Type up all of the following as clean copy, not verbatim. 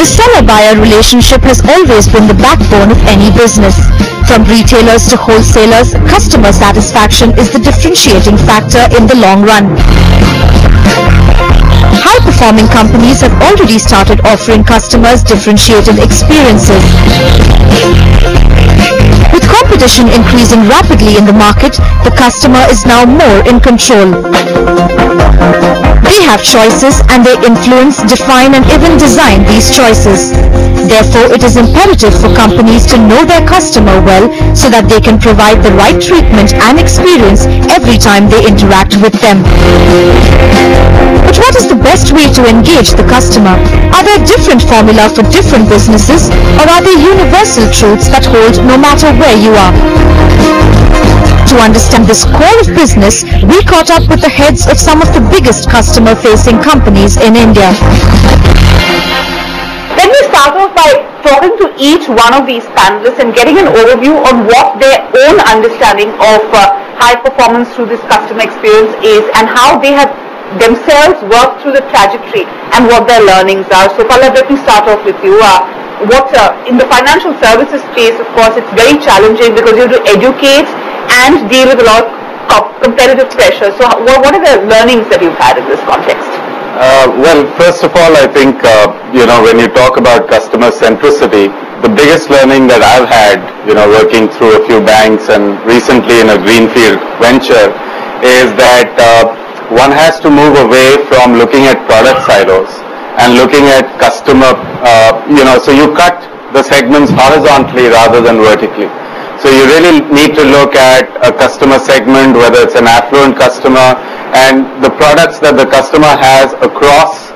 The seller-buyer relationship has always been the backbone of any business. From retailers to wholesalers, customer satisfaction is the differentiating factor in the long run. High-performing companies have already started offering customers differentiated experiences. With competition increasing rapidly in the market, the customer is now more in control. They have choices and they influence, define and even design these choices. Therefore, it is imperative for companies to know their customer well so that they can provide the right treatment and experience every time they interact with them. But what is the best way to engage the customer? Are there different formula for different businesses, or are there universal truths that hold no matter where you are? To understand this core of business, we caught up with the heads of some of the biggest customer-facing companies in India. Let me start off by talking to each one of these panelists and getting an overview on what their own understanding of high performance through this customer experience is and how they have themselves worked through the trajectory and what their learnings are. So Pallav, let me start off with you. In the financial services space, of course, it's very challenging because you have to educate and deal with a lot of competitive pressure. So what are the learnings that you've had in this context? Well, first of all, I think, when you talk about customer centricity, the biggest learning that I've had, working through a few banks and recently in a greenfield venture is that one has to move away from looking at product silos and looking at customer, so you cut the segments horizontally rather than vertically. So you really need to look at a customer segment, whether it's an affluent customer, and the products that the customer has across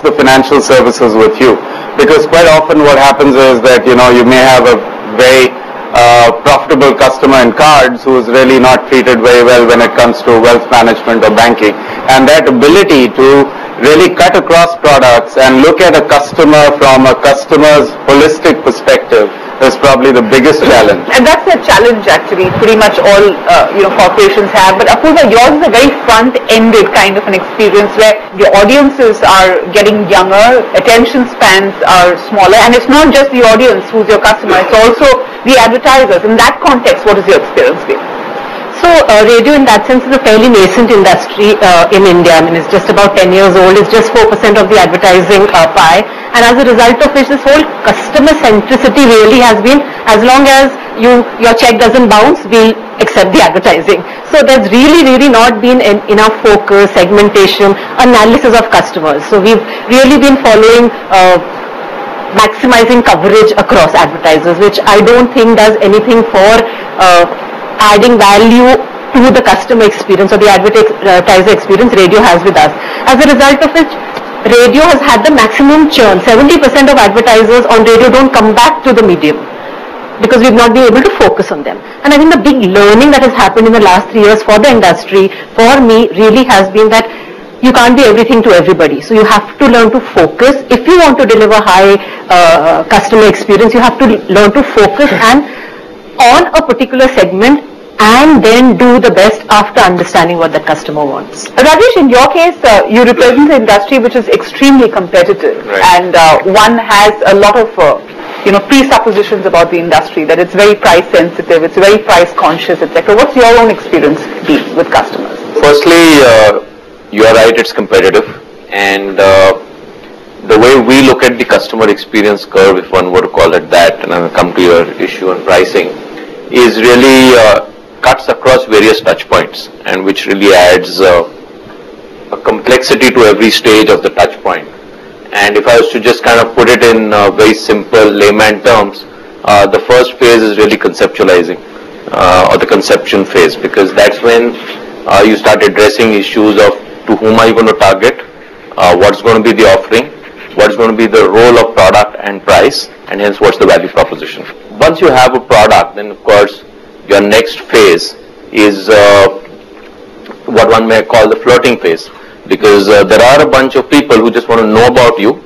the financial services with you. Because quite often what happens is that, you may have a very profitable customer in cards who is really not treated very well when it comes to wealth management or banking. And that ability to really cut across products and look at a customer from a customer's holistic perspective is probably the biggest challenge. And that's a challenge actually pretty much all corporations have. But Apurva, yours is a very front-ended kind of an experience where the audiences are getting younger, attention spans are smaller, and it's not just the audience who's your customer, it's also the advertisers. In that context, what is your experience been? So radio in that sense is a fairly nascent industry in India. I mean, it's just about 10 years old. It's just 4% of the advertising pie. And as a result of which this whole customer centricity really has been, as long as your check doesn't bounce, we'll accept the advertising. So there's really not been enough focus, segmentation, analysis of customers. So we've really been following maximizing coverage across advertisers, which I don't think does anything for adding value to the customer experience or the advertiser experience radio has with us. As a result of which, radio has had the maximum churn. 70% of advertisers on radio don't come back to the medium because we've not been able to focus on them. And I think the big learning that has happened in the last 3 years for the industry, for me, really has been that you can't be everything to everybody. So you have to learn to focus. If you want to deliver high customer experience, you have to learn to focus and on a particular segment and then do the best after understanding what the customer wants. Rajesh, in your case, you represent the industry which is extremely competitive, right. And one has a lot of presuppositions about the industry, that it's very price sensitive, it's very price conscious, etc. What's your own experience been with customers? Firstly, you are right, it's competitive, and the way we look at the customer experience curve, if one were to call it that, and I'll come to your issue on pricing, is really cuts across various touch points, and which really adds a complexity to every stage of the touch point. And if I was to just kind of put it in very simple layman terms, the first phase is really conceptualizing, or the conception phase, because that's when you start addressing issues of to whom are you going to target, what's going to be the offering, what's going to be the role of product and price, and hence what's the value proposition. Once you have a product, then of course your next phase is what one may call the flirting phase, because there are a bunch of people who just want to know about you.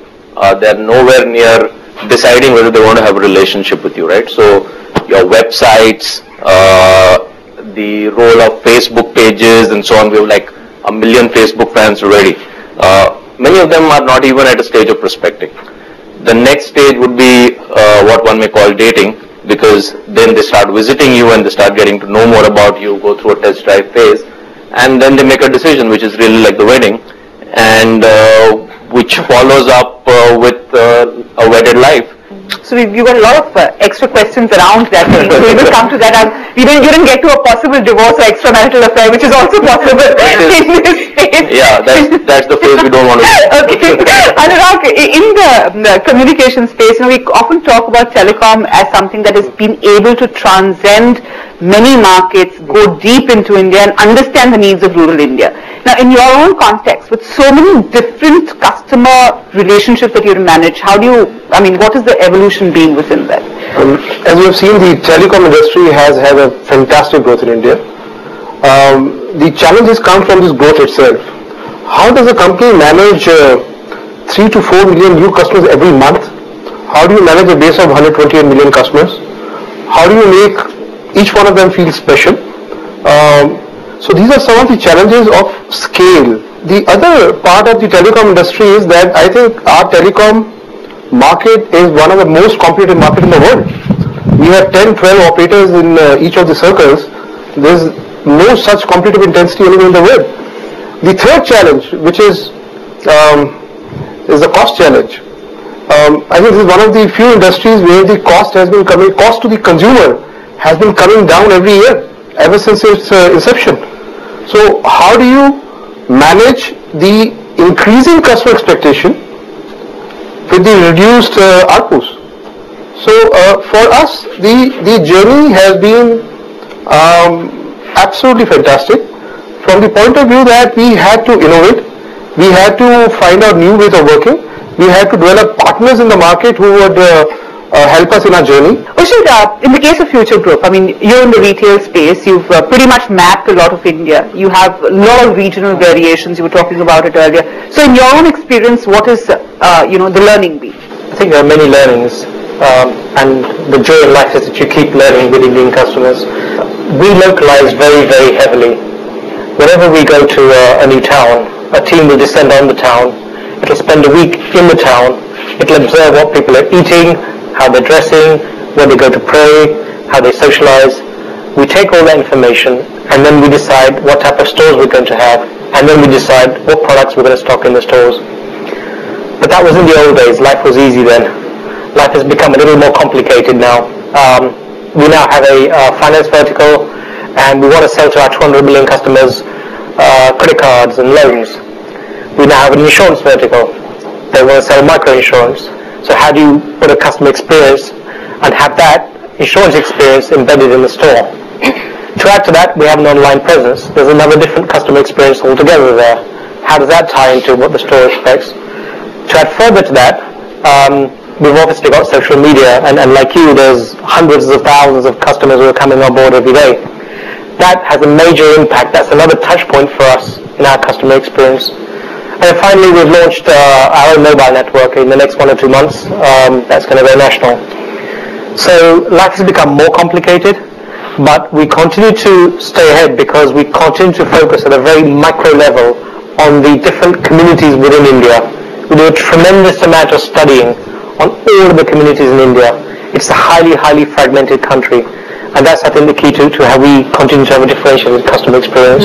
They're nowhere near deciding whether they want to have a relationship with you, right? So your websites, the role of Facebook pages and so on, we have like 1 million Facebook fans already. many of them are not even at a stage of prospecting. The next stage would be what one may call dating, because then they start visiting you and they start getting to know more about you, go through a test drive phase, and then they make a decision, which is really like the wedding, and which follows up with a wedded life. So you got a lot of extra questions around that. So we will come to that. You didn't get to a possible divorce or extramarital affair, which is also possible in this space. Yeah, that's the phase we don't want to do. Okay. Anurag, in the communication space, we often talk about telecom as something that has been able to transcend many markets, go deep into India and understand the needs of rural India. Now, in your own context, with so many different customer relationships that you manage, what is the evolution been within that? As we have seen, the telecom industry has had a fantastic growth in India. The challenges come from this growth itself. How does a company manage 3 to 4 million new customers every month? How do you manage a base of 128 million customers? How do you make each one of them feel special? So these are some of the challenges of scale. The other part of the telecom industry is that I think our telecom market is one of the most competitive markets in the world. We have 10, 12 operators in each of the circles. There's no such competitive intensity anywhere in the world. The third challenge, which is the cost challenge. I think this is one of the few industries where the cost to the consumer has been coming down every year, ever since its inception. So how do you manage the increasing customer expectation with the reduced ARPUs? So for us, the journey has been absolutely fantastic from the point of view that we had to innovate, we had to find out new ways of working, we had to develop partners in the market who would help us in our journey. Ushit, in the case of Future Group, you're in the retail space, you've pretty much mapped a lot of India, you have a lot of regional variations, you were talking about it earlier. So in your own experience, what is the learning been? I think there are many learnings, and the joy in life is that you keep learning with Indian customers. We localize very, very heavily. Whenever we go to a new town, a team will descend on the town, it'll spend a week in the town, it'll observe what people are eating, how they're dressing, where they go to pray, how they socialize. We take all that information and then we decide what type of stores we're going to have, and then we decide what products we're going to stock in the stores. But that was in the old days. Life was easy then. Life has become a little more complicated now. We now have a finance vertical, and we want to sell to our 200 million customers credit cards and loans. We now have an insurance vertical. They want to sell micro insurance. So how do you put a customer experience and have that insurance experience embedded in the store? To add to that, we have an online presence. There's another different customer experience altogether there. How does that tie into what the store expects? To add further to that, we've obviously got social media, and like you, there's hundreds of thousands of customers who are coming on board every day. That has a major impact. That's another touch point for us in our customer experience. And finally, we've launched our own mobile network in the next 1 or 2 months. That's going to go national. So life has become more complicated, but we continue to stay ahead because we continue to focus at a very micro level on the different communities within India. We do a tremendous amount of studying on all of the communities in India. It's a highly, highly fragmented country. And that's, I think, the key to how we continue to have a differentiated customer experience.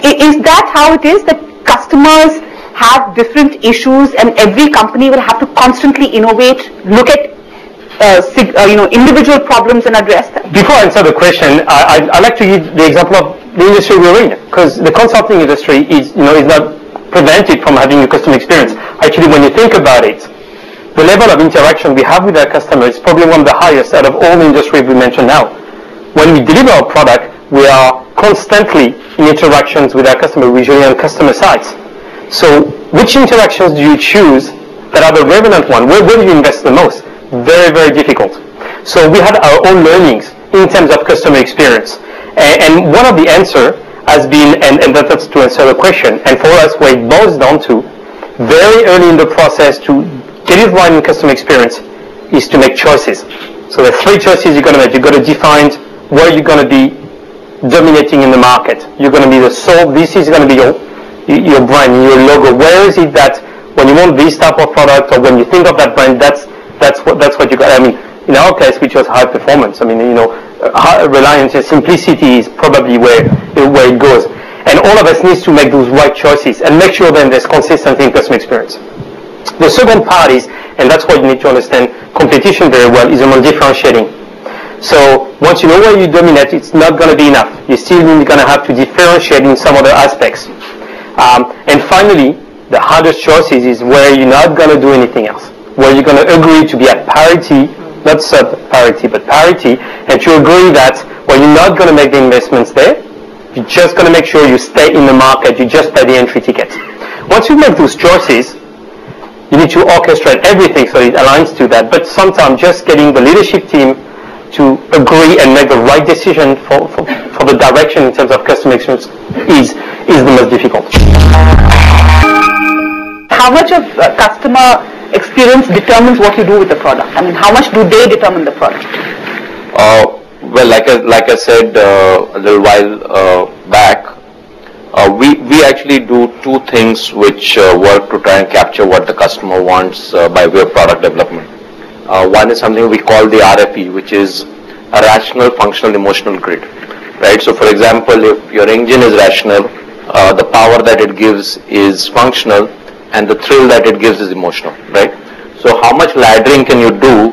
Is that how it is, that customers have different issues and every company will have to constantly innovate, look at individual problems and address them? Before I answer the question, I'd like to give the example of the industry we're in, because the consulting industry is not prevented from having a customer experience. Actually, when you think about it, the level of interaction we have with our customers is probably one of the highest out of all the industries we mentioned now. When we deliver our product, we are constantly in interactions with our customer, usually on customer sites. So which interactions do you choose that are the relevant one? Where do you invest the most? Very, very difficult. So we had our own learnings in terms of customer experience. And one of the answer has been, and that's to answer the question, and for us where it boils down to, very early in the process to get it right in customer experience is to make choices. So the 3 choices you're going to make. You've got to define where you're going to be dominating in the market. You're going to be the sole, this is going to be your brand, your logo. Where is it that When you want this type of product, or when you think of that brand, that's what you got. I mean, in our case, which was high performance. I mean, reliance and simplicity is probably where it goes. And all of us needs to make those right choices and make sure then there's consistency in customer experience. The second part is, and that's what you need to understand competition very well, is around differentiating. So once you know where you dominate, it's not going to be enough. You still going to have to differentiate in some other aspects. And finally, the hardest choices is where you're not going to do anything else, where you're going to agree to be at parity, not sub-parity, but parity, and to agree that where you're not going to make the investments there, you're just going to make sure you stay in the market, you just pay the entry ticket. Once you make those choices, you need to orchestrate everything so it aligns to that, but sometimes just getting the leadership team to agree and make the right decision for the direction in terms of customer experience is the most difficult. How much of customer experience determines what you do with the product? I mean, how much do they determine the product? Well, like I said a little while back, we actually do two things which work to try and capture what the customer wants by way of product development. One is something we call the RFE, which is a rational, functional, emotional grid. Right? So, for example, if your engine is rational, the power that it gives is functional, and the thrill that it gives is emotional. Right? So, how much laddering can you do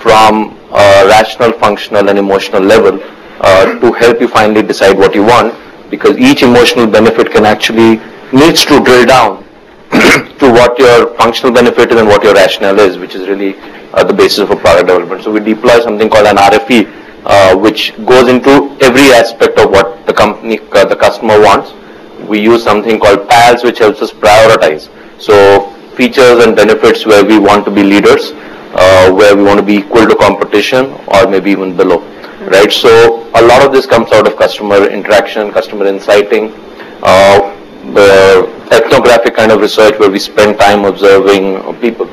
from a rational, functional, and emotional level to help you finally decide what you want? Because each emotional benefit needs to drill down to what your functional benefit is and what your rationale is, which is really the basis of a product development. So we deploy something called an RFE, which goes into every aspect of what the customer wants. We use something called PALS, which helps us prioritize. So features and benefits where we want to be leaders, where we want to be equal to competition, or maybe even below. Right, so a lot of this comes out of customer interaction, customer insighting, the ethnographic kind of research where we spend time observing people.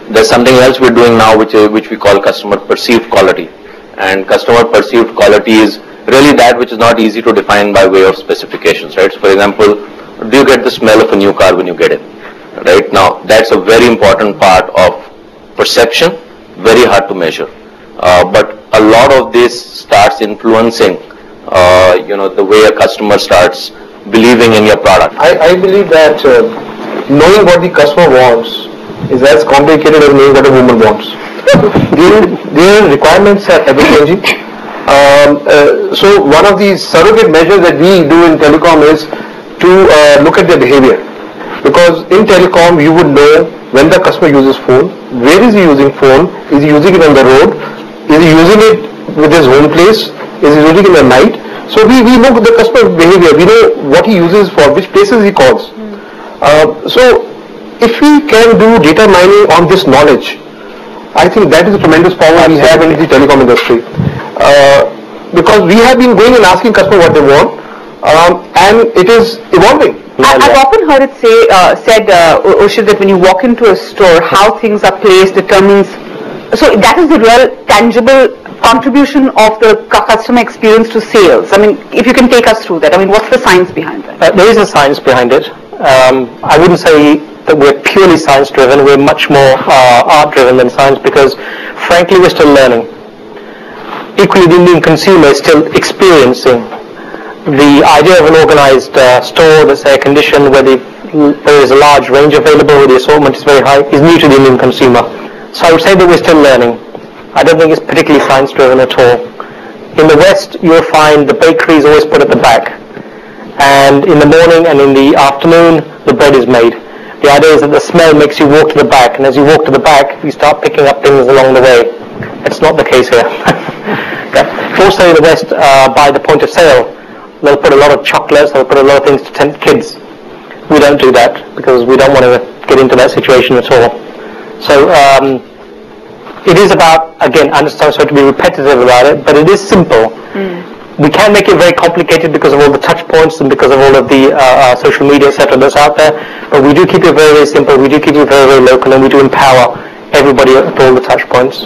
There's something else we're doing now which we call customer perceived quality. And customer perceived quality is really that which is not easy to define by way of specifications. Right, so for example, do you get the smell of a new car when you get it? Right, now that's a very important part of perception, very hard to measure. But a lot of this starts influencing, the way a customer starts believing in your product. I believe that knowing what the customer wants is as complicated as knowing what a woman wants. Their requirements are ever changing. So one of the surrogate measures that we do in telecom is to look at their behavior. Because in telecom, you would know when the customer uses phone, where is he using phone, is he using it on the road, is he using it with his home place, is he using it in the night. So we know the customer behavior, we know what he uses for, which places he calls. So if we can do data mining on this knowledge, I think that is a tremendous power we have in the telecom industry. Because we have been going and asking customers what they want, and it is evolving. I've often heard it said, Oshit, that when you walk into a store, how things are placed determines. So that is the real tangible contribution of the customer experience to sales. I mean, if you can take us through that. I mean, what's the science behind that? There is a science behind it. I wouldn't say that we're purely science driven. We're much more art driven than science because, frankly, we're still learning. Equally, the Indian consumer is still experiencing the idea of an organized store that's air conditioned, where there is a large range available, where the assortment is very high, is new to the Indian consumer. So I would say that we're still learning. I don't think it's particularly science driven at all. In the West, you'll find the bakery is always put at the back. And in the morning and in the afternoon, the bread is made. The idea is that the smell makes you walk to the back, and as you walk to the back, you start picking up things along the way. It's not the case here. Okay. Also in the West, by the point of sale, they'll put a lot of chocolates, they'll put a lot of things to tempt kids. We don't do that because we don't want to get into that situation at all. So it is about, again, I understand so to be repetitive about it, but it is simple. We can make it very complicated because of all the touch points and because of all of the social media, etc. that's out there, but we do keep it very, very simple, we do keep it very, very local, and we do empower everybody at all the touch points.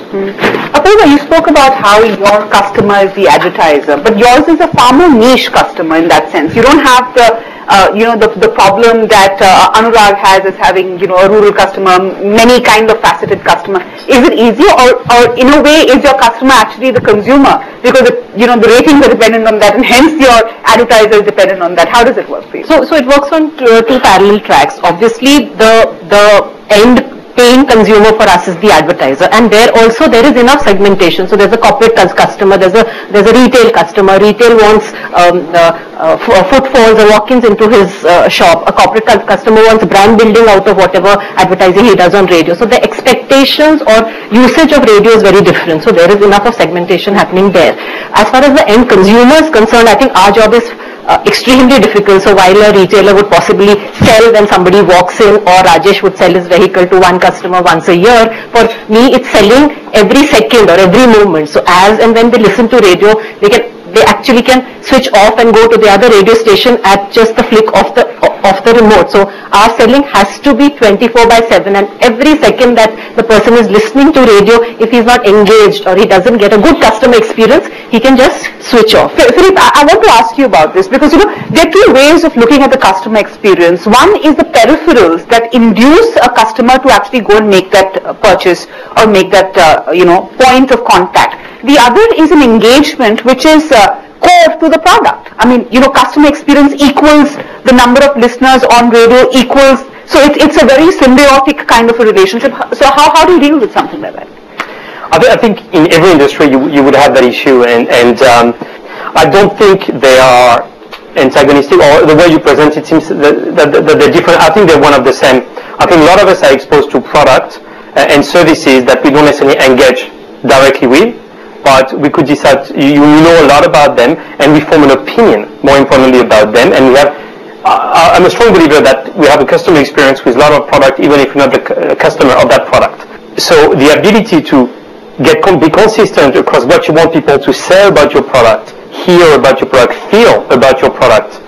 Apurva, you spoke about how your customer is the advertiser, but yours is a far more niche customer in that sense. You don't have the the problem that Anurag has is having, a rural customer, many kind of faceted customer. Is it easier, or in a way, is your customer actually the consumer? Because, the ratings are dependent on that, and hence your advertiser is dependent on that. How does it work for you? So it works on two parallel tracks. Obviously, the end paying consumer for us is the advertiser, and there is enough segmentation. So there's a corporate customer, there's a retail customer. Retail wants footfalls or walk-ins into his shop. A corporate customer wants brand building out of whatever advertising he does on radio. So the expectations or usage of radio is very different. So there is enough of segmentation happening there. As far as the end consumer is concerned, I think our job is extremely difficult. So while a retailer would possibly sell when somebody walks in, or Rajesh would sell his vehicle to one customer once a year, for me it's selling every second or every moment. So as and when they listen to radio, they actually can switch off and go to the other radio station at just the flick of the remote. So our selling has to be 24/7, and every second that the person is listening to radio, if he's not engaged or he doesn't get a good customer experience, he can just switch off. Philip, I want to ask you about this, because there are two ways of looking at the customer experience. One is the peripherals that induce a customer to actually go and make that purchase or make that point of contact. The other is an engagement which is core to the product. I mean, customer experience equals the number of listeners on radio equals, so it's a very symbiotic kind of a relationship. So how do you deal with something like that? I think in every industry you would have that issue, and I don't think they are antagonistic, or the way you present it seems that they're different. I think they're one of the same. I think a lot of us are exposed to product and services that we don't necessarily engage directly with, but we could decide, you know a lot about them, and we form an opinion, more importantly, about them, and we have, I'm a strong believer that we have a customer experience with a lot of product, even if you're not the customer of that product. So the ability to be consistent across what you want people to say about your product, hear about your product, feel about your product,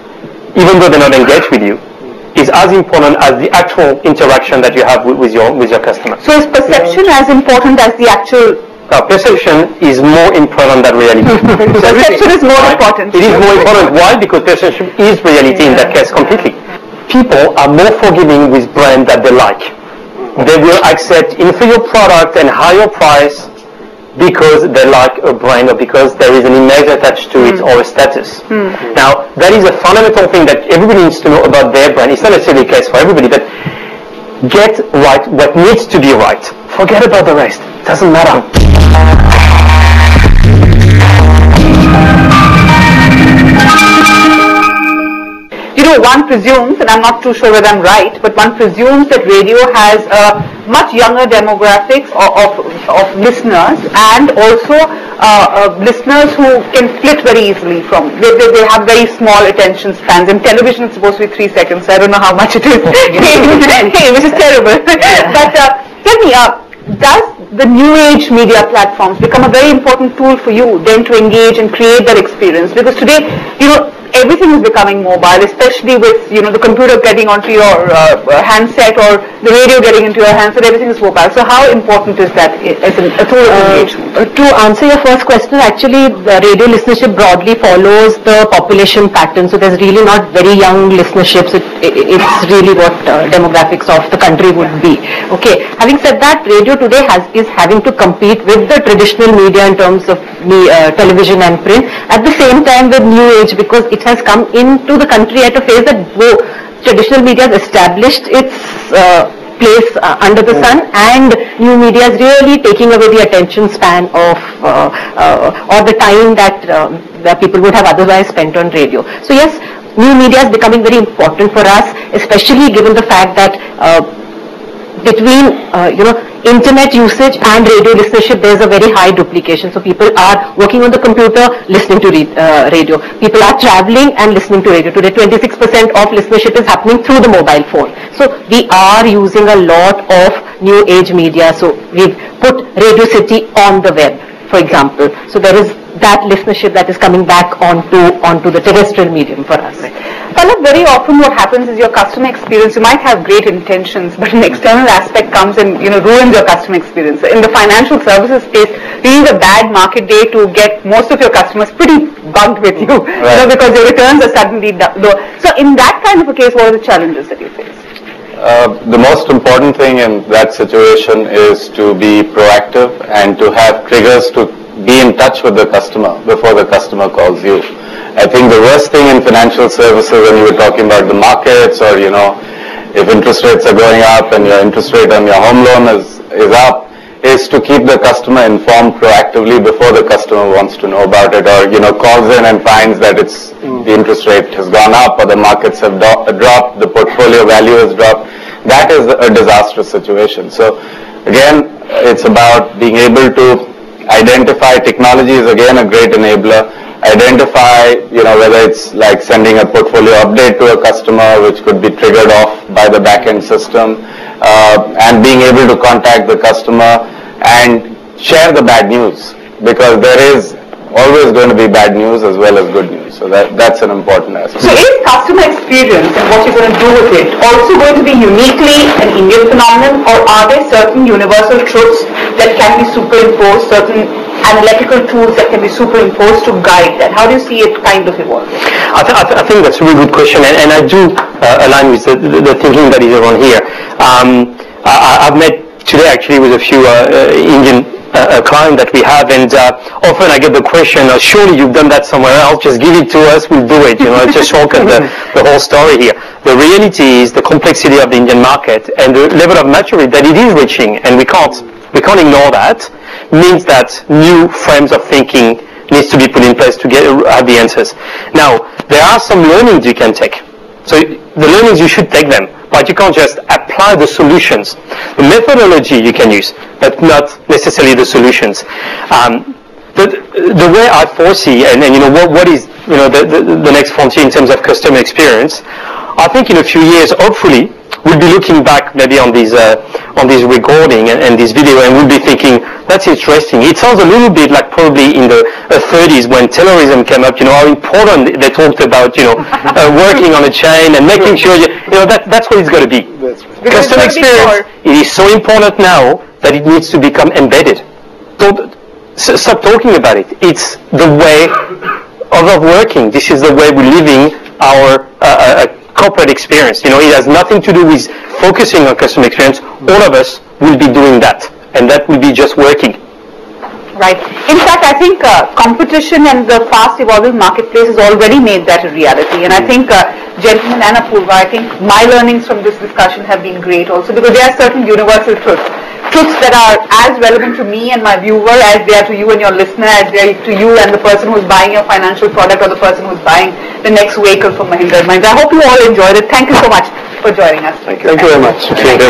even though they're not engaged with you, is as important as the actual interaction that you have with your customer. So is perception as important as the actual? Perception is more important than reality. Perception is more important. It is more important. Why? Because perception is reality in that case completely. People are more forgiving with brands that they like. They will accept inferior product and higher price because they like a brand, or because there is an image attached to it, or a status. Now, that is a fundamental thing that everybody needs to know about their brand. It's not necessarily the case for everybody, but get right what needs to be right. Forget about the rest. Doesn't matter. One presumes, and I'm not too sure whether I'm right, but one presumes that radio has a much younger demographics of listeners, and also listeners who can flit very easily from. They have very small attention spans. In television, it's supposed to be 3 seconds. So I don't know how much it is, which is terrible. But tell me, does the new age media platforms become a very important tool for you then to engage and create that experience? Because today, everything is becoming mobile, especially with the computer getting onto your handset, or the radio getting into your handset. Everything is mobile. So how important is that as a tool of engagement? To answer your first question, actually the radio listenership broadly follows the population pattern. So there's really not very young listenerships. It's really what demographics of the country would be. Okay. Having said that, radio today is having to compete with the traditional media in terms of television and print, at the same time with new age, because it has come into the country at a phase that traditional media has established its place under the sun, and new media is really taking away the attention span of or the time that people would have otherwise spent on radio. So yes, new media is becoming very important for us, especially given the fact that between internet usage and radio listenership, there is a very high duplication. So people are working on the computer, listening to radio. People are traveling and listening to radio. Today, 26% of listenership is happening through the mobile phone. So we are using a lot of new age media. So we've put Radio City on the web. for example. So there is that listenership that is coming back onto the terrestrial medium for us. Pallav, very often what happens is your customer experience, you might have great intentions, but an external aspect comes and ruins your customer experience. In the financial services space, you need a bad market day to get most of your customers pretty bugged with you, right. Because your returns are suddenly low. So in that kind of a case, what are the challenges that you face? The most important thing in that situation is to be proactive and to have triggers to be in touch with the customer before the customer calls you. I think the worst thing in financial services, when you were talking about the markets, or if interest rates are going up and your interest rate on your home loan is up, is to keep the customer informed proactively before the customer wants to know about it, or calls in and finds that the interest rate has gone up, or the markets have dropped, the portfolio value has dropped. That is a disastrous situation. So again, it's about being able to identify. Technology is again a great enabler. Identify, whether it's like sending a portfolio update to a customer, which could be triggered off by the back-end system, and being able to contact the customer and share the bad news, because there is always going to be bad news as well as good news. So that's an important aspect. So is customer experience and what you're going to do with it also going to be uniquely an Indian phenomenon, or are there certain universal truths that can be superimposed, certain analytical tools that can be superimposed to guide that? How do you see it kind of evolve? I think that's a really good question, and I do align with the thinking that is around here. I've met today actually with a few Indian client that we have, and often I get the question, surely you've done that somewhere else, just give it to us, we'll do it, just shortcut the whole story here. The reality is the complexity of the Indian market and the level of maturity that it is reaching, and we can't ignore that, means that new frames of thinking needs to be put in place to have the answers. Now, there are some learnings you can take. So the learnings, you should take them, but you can't just apply the solutions. The methodology you can use, but not necessarily the solutions. The way I foresee, and what is the next frontier in terms of customer experience, I think in a few years, hopefully, we'll be looking back maybe on this recording and this video, and we'll be thinking, that's interesting. It sounds a little bit like probably in the 30s when terrorism came up, how important they talked about, working on a chain and making sure, that's what it's got to be. Customer experience, it is so important now that it needs to become embedded. Don't stop talking about it. It's the way of working. This is the way we're living our corporate experience. It has nothing to do with focusing on customer experience. All of us will be doing that, and that will be just working. Right. In fact, I think competition and the fast evolving marketplace has already made that a reality. And I think, gentlemen and Apurva, I think my learnings from this discussion have been great also, because there are certain universal truths that are as relevant to me and my viewer as they are to you and your listener, as they are to you and the person who's buying your financial product or the person who's buying the next vehicle from Mahindra & Mahindra. I hope you all enjoyed it. Thank you so much for joining us. Thank you very much. Thank you.